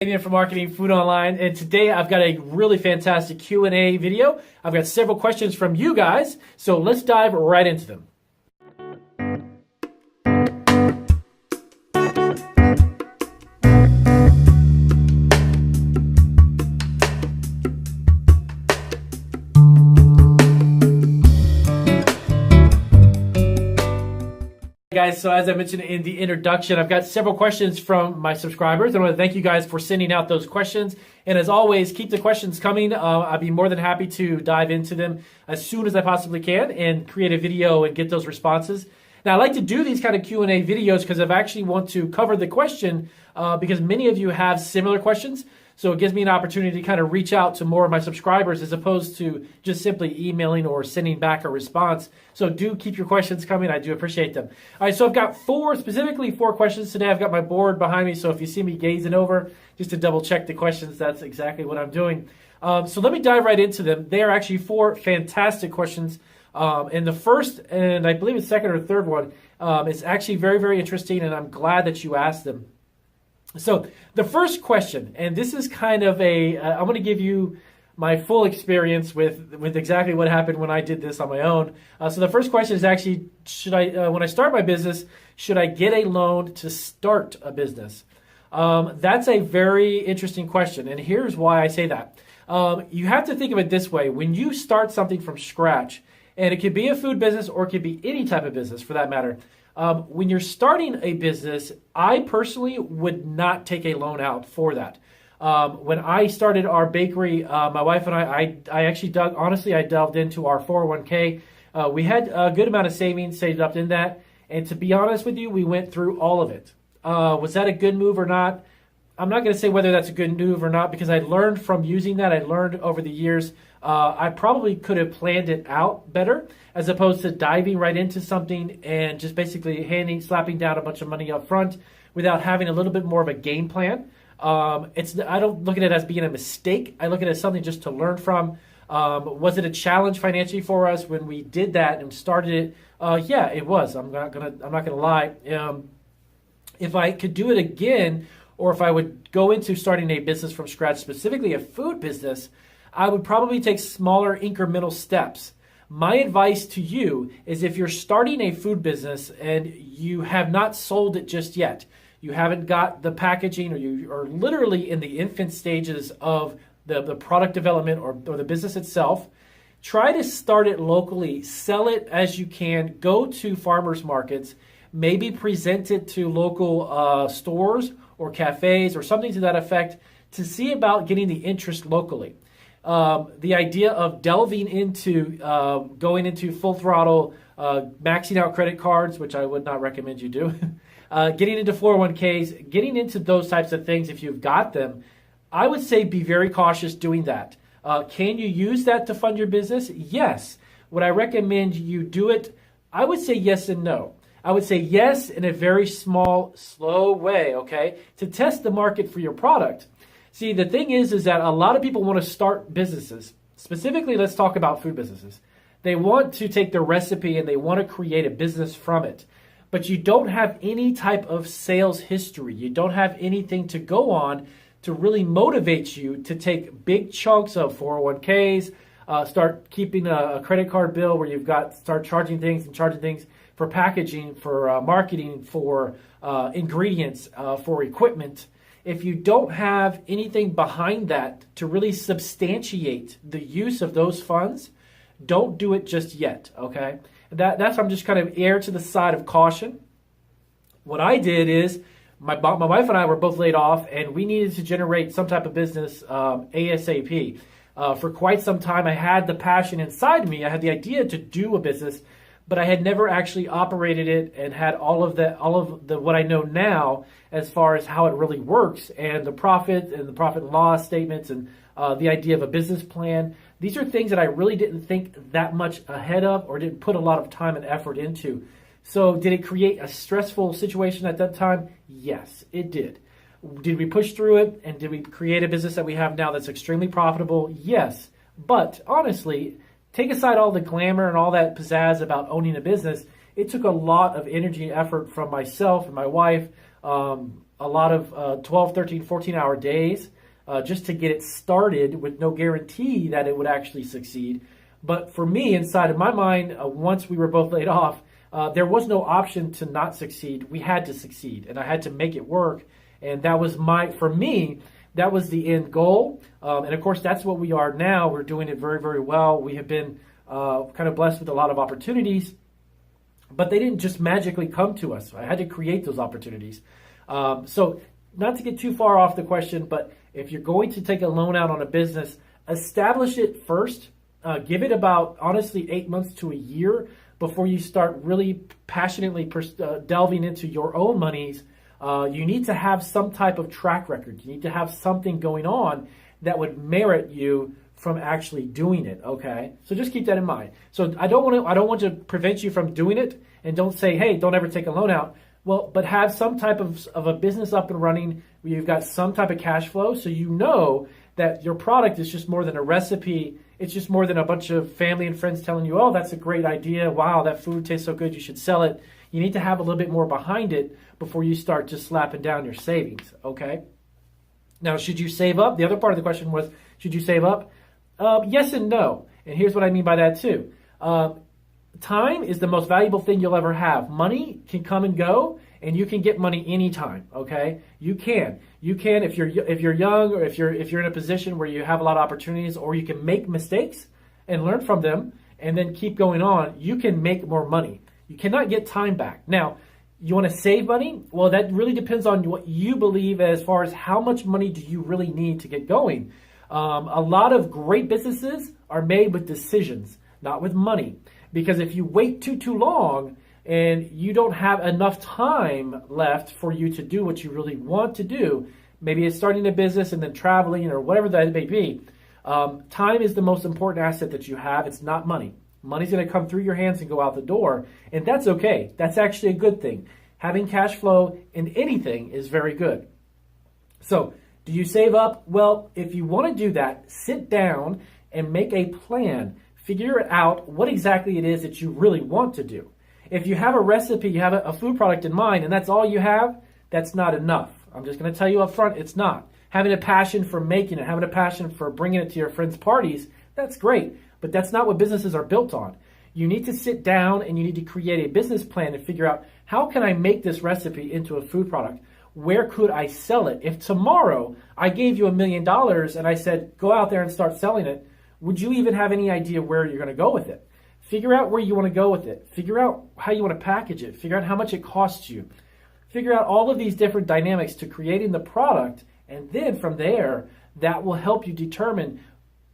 For Marketing Food Online, and today I've got a really fantastic Q&A video. I've got several questions from you guys, so let's dive right into them. Guys, so as I mentioned in the introduction, I've got several questions from my subscribers. I want to thank you guys for sending out those questions. And as always, keep the questions coming. I'd be more than happy to dive into them as soon as I possibly can and create a video and get those responses. Now, I like to do these kind of Q&A videos because I actually want to cover the question because many of you have similar questions. So it gives me an opportunity to kind of reach out to more of my subscribers as opposed to just simply emailing or sending back a response. So do keep your questions coming. I do appreciate them. All right, so I've got specifically four questions today. I've got my board behind me, so if you see me gazing over, just to double check the questions, that's exactly what I'm doing. So let me dive right into them. They are actually four fantastic questions. And the first, and I believe it's second or third one, is actually very, very interesting, and I'm glad that you asked them. So the first question, and this is kind of I'm going to give you my full experience with exactly what happened when I did this on my own. So the first question is actually, when I start my business, should I get a loan to start a business? That's a very interesting question, and here's why I say that. You have to think of it this way. When you start something from scratch, and it could be a food business or it could be any type of business for that matter, when you're starting a business, I personally would not take a loan out for that. When I started our bakery, my wife and I actually delved into our 401k. We had a good amount of savings saved up in that. And to be honest with you, we went through all of it. Was that a good move or not? I'm not going to say whether that's a good move or not because I learned from using that. I learned over the years. I probably could have planned it out better as opposed to diving right into something and just basically slapping down a bunch of money up front without having a little bit more of a game plan. I don't look at it as being a mistake. I look at it as something just to learn from. Was it a challenge financially for us when we did that and started it? Yeah, it was. I'm not gonna lie. If I could do it again, or if I would go into starting a business from scratch, specifically a food business, I would probably take smaller incremental steps. My advice to you is if you're starting a food business and you have not sold it just yet, you haven't got the packaging, or you are literally in the infant stages of the product development or the business itself, try to start it locally, sell it as you can, go to farmers markets, maybe present it to local stores or cafes or something to that effect to see about getting the interest locally. The idea of delving into going into full throttle, maxing out credit cards, which I would not recommend you do, getting into 401ks, getting into those types of things if you've got them, I would say be very cautious doing that. Can you use that to fund your business? Yes. Would I recommend you do it? I would say yes and no. I would say yes in a very small, slow way, okay, to test the market for your product. See, the thing is that a lot of people want to start businesses. Specifically, let's talk about food businesses. They want to take the recipe and they want to create a business from it. But you don't have any type of sales history. You don't have anything to go on to really motivate you to take big chunks of 401ks, start keeping a credit card bill where start charging things for packaging, for marketing, for ingredients, for equipment. If you don't have anything behind that to really substantiate the use of those funds, don't do it just yet, okay? That's I'm just kind of err to the side of caution. What I did is my wife and I were both laid off, and we needed to generate some type of business ASAP. For quite some time, I had the passion inside me. I had the idea to do a business, but I had never actually operated it and had all of the what I know now as far as how it really works and the profit and loss statements and the idea of a business plan. These are things that I really didn't think that much ahead of or didn't put a lot of time and effort into. So did it create a stressful situation at that time? Yes, it did. Did we push through it and did we create a business that we have now that's extremely profitable? Yes. But honestly, take aside all the glamour and all that pizzazz about owning a business, it took a lot of energy and effort from myself and my wife, a a lot of 12, 13, 14-hour days just to get it started with no guarantee that it would actually succeed. But for me, inside of my mind, once we were both laid off, there was no option to not succeed. We had to succeed, and I had to make it work. And that was for me, that was the end goal. And of course, that's what we are now. We're doing it very, very well. We have been kind of blessed with a lot of opportunities, but they didn't just magically come to us. I had to create those opportunities. So not to get too far off the question, but if you're going to take a loan out on a business, establish it first. Give it about, honestly, 8 months to a year before you start really passionately delving into your own monies. You need to have some type of track record. You need to have something going on that would merit you from actually doing it, okay? So just keep that in mind. So I don't want to prevent you from doing it, and don't say, hey, don't ever take a loan out. Well, but have some type of a business up and running where you've got some type of cash flow, so you know that your product is just more than a recipe. It's just more than a bunch of family and friends telling you, oh, that's a great idea. Wow, that food tastes so good, you should sell it. You need to have a little bit more behind it before you start just slapping down your savings, okay? Now, should you save up? The other part of the question was, should you save up? Yes and no. And here's what I mean by that too. Time is the most valuable thing you'll ever have. Money can come and go, and you can get money anytime, okay? You can if you're young, or if you're in a position where you have a lot of opportunities, or you can make mistakes and learn from them and then keep going on. You can make more money. You cannot get time back. Now, you want to save money? Well, that really depends on what you believe as far as how much money do you really need to get going. A lot of great businesses are made with decisions, not with money. Because if you wait too long and you don't have enough time left for you to do what you really want to do, maybe it's starting a business and then traveling or whatever that may be, time is the most important asset that you have. It's not money. Money's going to come through your hands and go out the door, and that's okay. That's actually a good thing. Having cash flow in anything is very good. So, do you save up? Well, if you want to do that, sit down and make a plan. Figure out what exactly it is that you really want to do. If you have a recipe, you have a food product in mind, and that's all you have, that's not enough. I'm just going to tell you up front, it's not. Having a passion for making it, having a passion for bringing it to your friends' parties, that's great. But that's not what businesses are built on. You need to sit down and you need to create a business plan and figure out, how can I make this recipe into a food product? Where could I sell it? If tomorrow I gave you $1 million and I said, go out there and start selling it, would you even have any idea where you're going to go with it? Figure out where you want to go with it. Figure out how you want to package it. Figure out how much it costs you. Figure out all of these different dynamics to creating the product, and then from there, that will help you determine,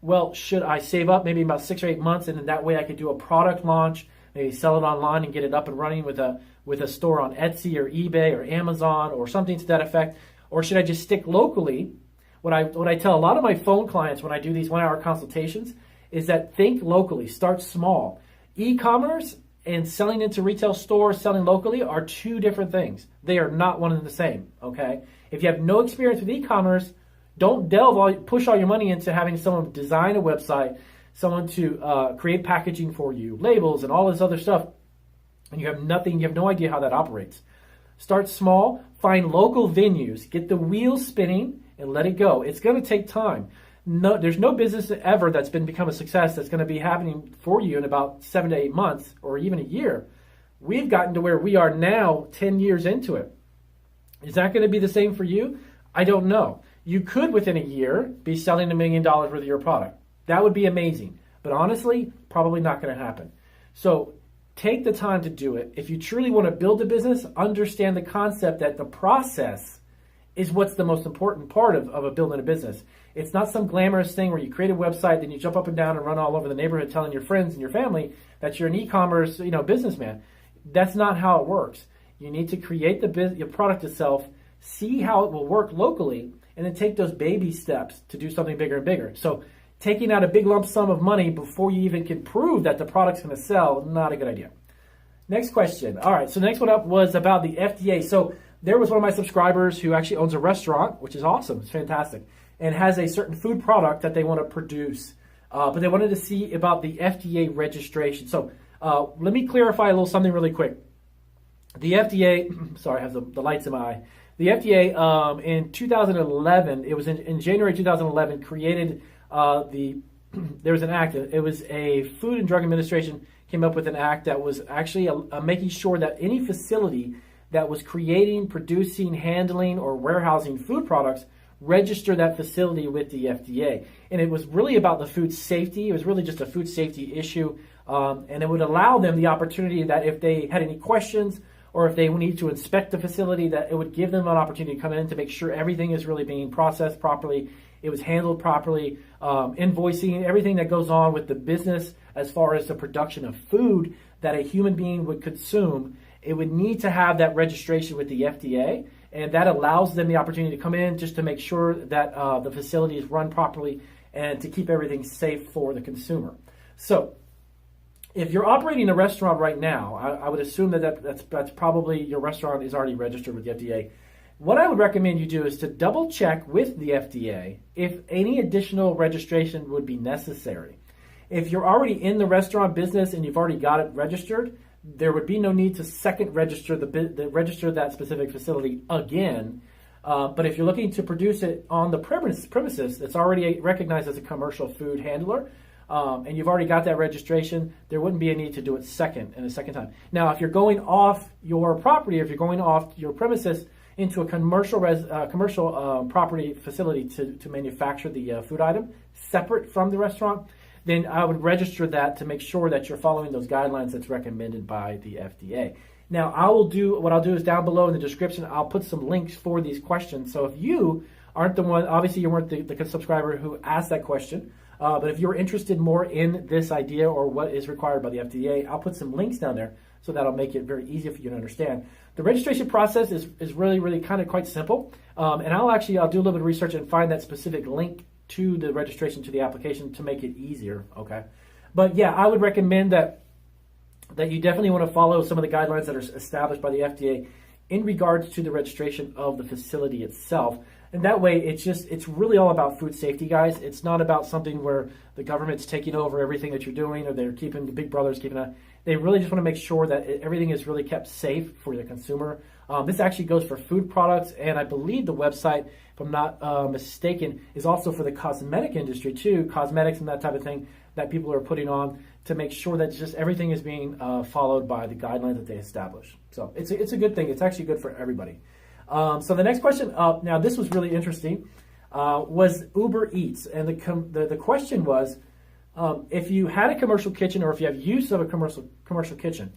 well, should I save up maybe about 6 or 8 months, and then that way I could do a product launch, maybe sell it online and get it up and running with a store on Etsy or eBay or Amazon or something to that effect? Or should I just stick locally? What I tell a lot of my phone clients when I do these 1-hour consultations is that think locally, start small. E-commerce and selling into retail stores, selling locally, are two different things. They are not one and the same, okay? If you have no experience with e-commerce, don't push all your money into having someone design a website, someone to create packaging for you, labels and all this other stuff, and you have no idea how that operates. Start small, find local venues, get the wheels spinning, and let it go. It's going to take time. No, there's no business ever that's become a success that's going to be happening for you in about 7 to 8 months or even a year. We've gotten to where we are now 10 years into it. Is that going to be the same for you? I don't know. You could, within a year, be selling $1 million worth of your product. That would be amazing. But honestly, probably not going to happen. So take the time to do it. If you truly want to build a business, understand the concept that the process is what's the most important part of building a business. It's not some glamorous thing where you create a website, then you jump up and down and run all over the neighborhood telling your friends and your family that you're an e-commerce businessman. That's not how it works. You need to create your product itself, see how it will work locally, and then take those baby steps to do something bigger and bigger. So taking out a big lump sum of money before you even can prove that the product's going to sell, not a good idea. Next question. All right, so next one up was about the FDA. So there was one of my subscribers who actually owns a restaurant, which is awesome. It's fantastic. And has a certain food product that they want to produce. But they wanted to see about the FDA registration. So let me clarify a little something really quick. The FDA, sorry, I have the lights in my eye. The FDA in 2011, it was in January 2011, created there was an act. It was a Food and Drug Administration came up with an act that was actually making sure that any facility that was creating, producing, handling, or warehousing food products register that facility with the FDA. And it was really about the food safety. It was really just a food safety issue. And it would allow them the opportunity that if they had any questions or if they need to inspect the facility, that it would give them an opportunity to come in to make sure everything is really being processed properly, it was handled properly, invoicing, everything that goes on with the business as far as the production of food that a human being would consume. It would need to have that registration with the FDA, and that allows them the opportunity to come in just to make sure that the facility is run properly and to keep everything safe for the consumer. So if you're operating a restaurant right now, I would assume that's probably your restaurant is already registered with the FDA. What I would recommend you do is to double check with the FDA if any additional registration would be necessary. If you're already in the restaurant business and you've already got it registered, there would be no need to second register register that specific facility again. But if you're looking to produce it on the premises that's already recognized as a commercial food handler, and you've already got that registration, there wouldn't be a need to do it a second time. Now, if you're going off your property, or if you're going off your premises into a commercial property facility to manufacture the food item separate from the restaurant, then I would register that to make sure that you're following those guidelines that's recommended by the FDA. Now, what I'll do is down below in the description, I'll put some links for these questions. So if you aren't the one, obviously you weren't the subscriber who asked that question, but if you're interested more in this idea or what is required by the FDA, I'll put some links down there so that'll make it very easy for you to understand. The registration process is really kind of quite simple, and I'll do a little bit of research and find that specific link to the registration to the application to make it easier, okay? But yeah, I would recommend that you definitely want to follow some of the guidelines that are established by the FDA in regards to the registration of the facility itself. And that way, it's really all about food safety, guys. It's not about something where the government's taking over everything that you're doing or they're keeping, the big brother's keeping it. They really just want to make sure that everything is really kept safe for the consumer. This actually goes for food products, and I believe the website, if I'm not mistaken, is also for the cosmetic industry too, cosmetics and that type of thing that people are putting on to make sure that just everything is being followed by the guidelines that they establish. So it's a good thing. It's actually good for everybody. So the next question, now this was really interesting, was Uber Eats. And the question was, if you had a commercial kitchen or if you have use of a commercial kitchen,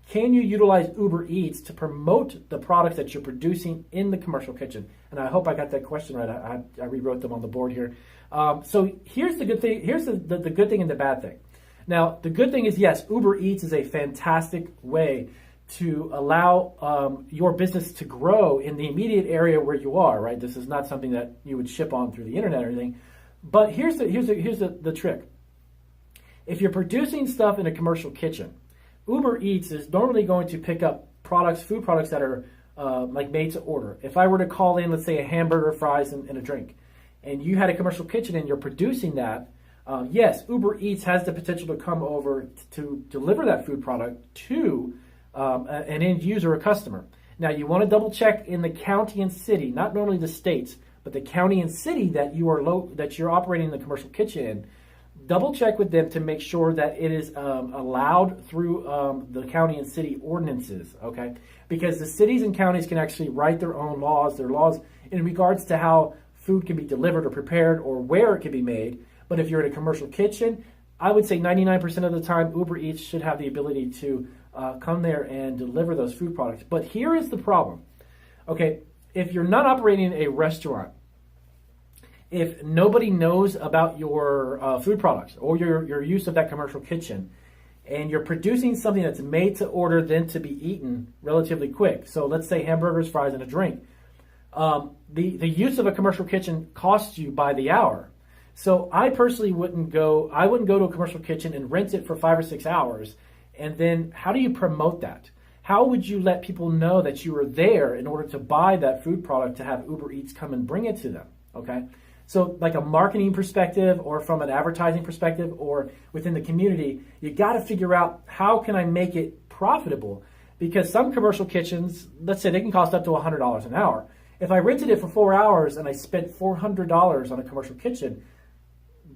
can you utilize Uber Eats to promote the products that you're producing in the commercial kitchen? And I hope I got that question right. I rewrote them on the board here. So here's the good thing. Here's the good thing and the bad thing. Now, the good thing is, yes, Uber Eats is a fantastic way to allow your business to grow in the immediate area where you are, right? This is not something that you would ship on through the internet or anything. But here's the trick. If you're producing stuff in a commercial kitchen, Uber Eats is normally going to pick up food products that are like made to order. If I were to call in, let's say, a hamburger, fries, and a drink, and you had a commercial kitchen and you're producing that, yes, Uber Eats has the potential to come over to deliver that food product to an end user or customer. Now, you want to double check in the county and city, not normally the states, but the county and city that you're operating the commercial kitchen in. Double check with them to make sure that it is allowed through the county and city ordinances, okay? Because the cities and counties can actually write their own laws, in regards to how food can be delivered or prepared or where it can be made. But if you're in a commercial kitchen, I would say 99% of the time, Uber Eats should have the ability to come there and deliver those food products. But here is the problem, okay? If you're not operating a restaurant, if nobody knows about your food products or your use of that commercial kitchen, and you're producing something that's made to order then to be eaten relatively quick, so let's say hamburgers, fries, and a drink, the use of a commercial kitchen costs you by the hour. So I personally wouldn't go to a commercial kitchen and rent it for 5 or 6 hours. And then how do you promote that? How would you let people know that you were there in order to buy that food product to have Uber Eats come and bring it to them? Okay. So like a marketing perspective or from an advertising perspective or within the community, you got to figure out how can I make it profitable? Because some commercial kitchens, let's say they can cost up to $100 an hour. If I rented it for 4 hours and I spent $400 on a commercial kitchen,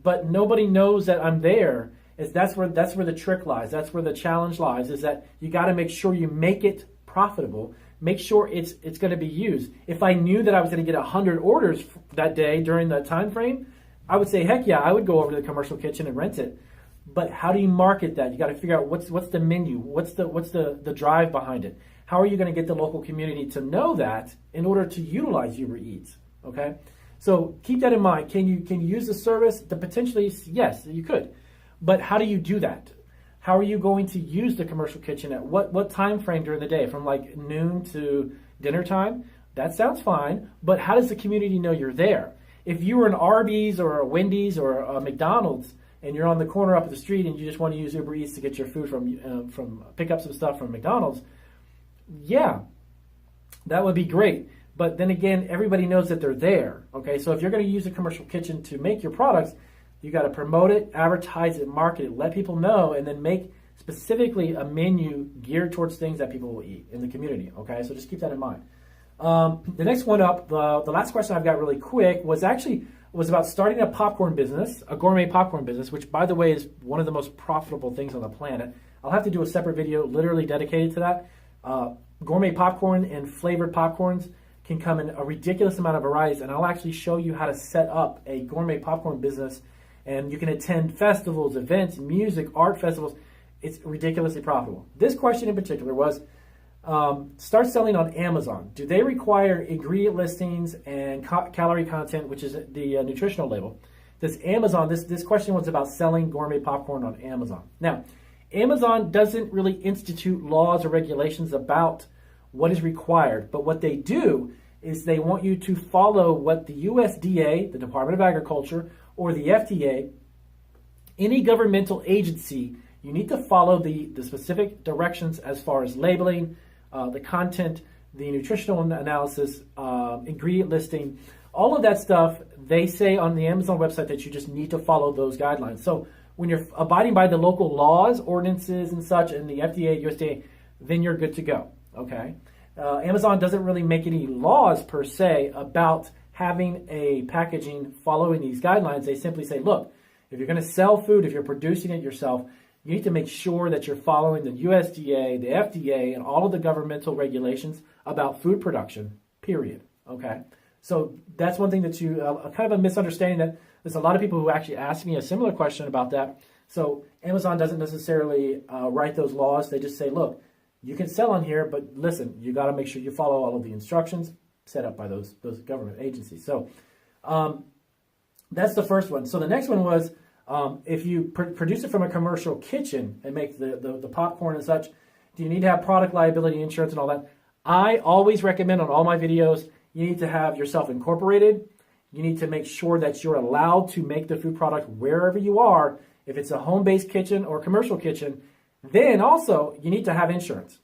but nobody knows that I'm there, that's where the trick lies. That's where the challenge lies, is that you got to make sure you make it profitable. Make sure it's going to be used. If I knew that I was going to get 100 orders that day during that time frame, I would say, heck yeah, I would go over to the commercial kitchen and rent it. But how do you market that? You got to figure out what's the menu, what's the drive behind it. How are you going to get the local community to know that in order to utilize Uber Eats? Okay, so keep that in mind. Can you use the service? Potentially, yes, you could. But how do you do that? How are you going to use the commercial kitchen at what time frame during the day? From like noon to dinner time? That sounds fine, but how does the community know you're there? If you were an Arby's or a Wendy's or a McDonald's and you're on the corner up at the street and you just want to use Uber Eats to get your food from pick up some stuff from McDonald's, yeah, that would be great. But then again, everybody knows that they're there. Okay, so if you're going to use a commercial kitchen to make your products, you got to promote it, advertise it, market it, let people know, and then make specifically a menu geared towards things that people will eat in the community. Okay, so just keep that in mind. The next one up, the last question I've got really quick was about starting a popcorn business, a gourmet popcorn business, which by the way is one of the most profitable things on the planet. I'll have to do a separate video literally dedicated to that. Gourmet popcorn and flavored popcorns can come in a ridiculous amount of varieties, and I'll actually show you how to set up a gourmet popcorn business. And you can attend festivals, events, music, art festivals. It's ridiculously profitable. This question in particular was, start selling on Amazon. Do they require ingredient listings and calorie content, which is the nutritional label? Does Amazon, this question was about selling gourmet popcorn on Amazon. Now, Amazon doesn't really institute laws or regulations about what is required, but what they do is they want you to follow what the USDA, the Department of Agriculture, or the FDA, any governmental agency, you need to follow the specific directions as far as labeling, the content, the nutritional analysis, ingredient listing, all of that stuff. They say on the Amazon website that you just need to follow those guidelines. So when you're abiding by the local laws, ordinances, and such, and the FDA, USDA, then you're good to go. Okay. Amazon doesn't really make any laws per se about having a packaging following these guidelines. They simply say, look, if you're going to sell food, if you're producing it yourself, you need to make sure that you're following the USDA, the FDA, and all of the governmental regulations about food production, period. Okay? So that's one thing that you, kind of a misunderstanding that there's a lot of people who actually ask me a similar question about that. So Amazon doesn't necessarily write those laws. They just say, look, you can sell on here, but listen, you got to make sure you follow all of the instructions set up by those government agencies. So that's the first one. So the next one was, if you produce it from a commercial kitchen and make the popcorn and such, do you need to have product liability insurance and all that? I always recommend on all my videos, you need to have yourself incorporated. You need to make sure that you're allowed to make the food product wherever you are. If it's a home-based kitchen or commercial kitchen, then also you need to have insurance.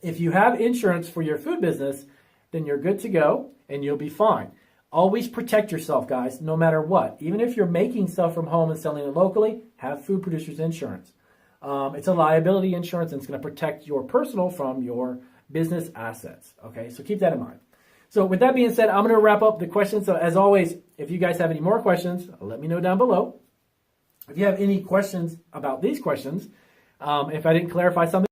If you have insurance for your food business, then you're good to go and you'll be fine. Always protect yourself, guys, no matter what. Even if you're making stuff from home and selling it locally, have food producers insurance. It's a liability insurance and it's going to protect your personal from your business assets. Okay, so keep that in mind. So with that being said, I'm going to wrap up the questions. So as always, if you guys have any more questions, let me know down below. If you have any questions about these questions, if I didn't clarify something,